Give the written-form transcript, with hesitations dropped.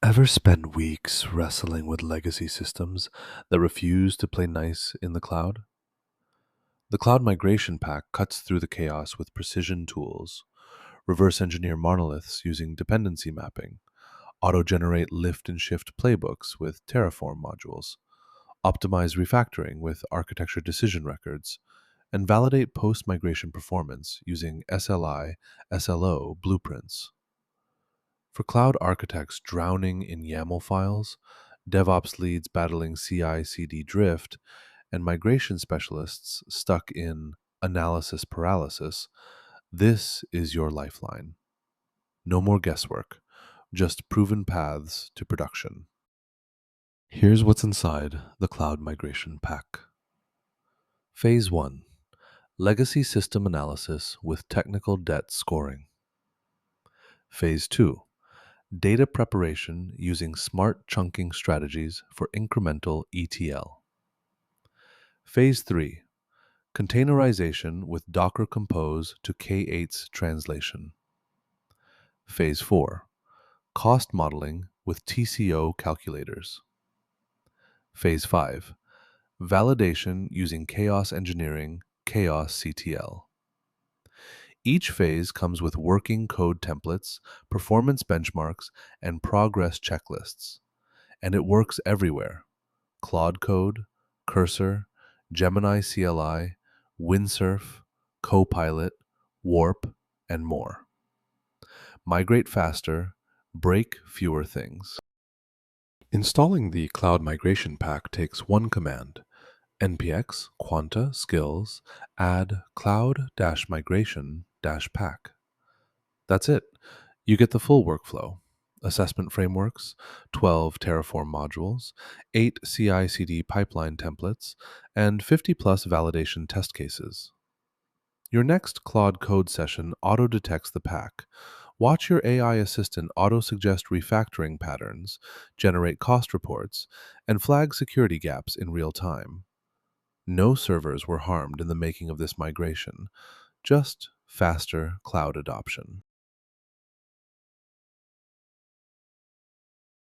Ever spend weeks wrestling with legacy systems that refuse to play nice in the cloud? The Cloud Migration Pack cuts through the chaos with precision tools. Reverse engineer monoliths using dependency mapping. Auto generate lift and shift playbooks with Terraform modules. Optimize refactoring with architecture decision records. And validate post migration performance using SLI, SLO blueprints. For cloud architects drowning in YAML files, DevOps leads battling CI CD drift, and migration specialists stuck in analysis paralysis, this is your lifeline. No more guesswork, just proven paths to production. Here's what's inside the Cloud Migration Pack. Phase 1: Legacy System Analysis with Technical Debt Scoring. Phase 2: Data preparation using smart chunking strategies for incremental ETL. Phase 3: Containerization with Docker Compose to K8's translation. Phase 4: Cost modeling with TCO calculators. Phase 5: Validation using chaos engineering, chaos CTL. Each phase comes with working code templates, performance benchmarks, and progress checklists. And it works everywhere: Claude Code, Cursor, Gemini CLI, Windsurf, Copilot, Warp, and more. Migrate faster, break fewer things. Installing the Cloud Migration Pack takes one command: npx quanta-skills add cloud-migration-pack. That's it. You get the full workflow: assessment frameworks, 12 Terraform modules, 8 CI/CD pipeline templates, and 50 plus validation test cases. Your next Claude Code session auto-detects the pack. Watch your AI assistant auto-suggest refactoring patterns, generate cost reports, and flag security gaps in real time. No servers were harmed in the making of this migration, just faster cloud adoption.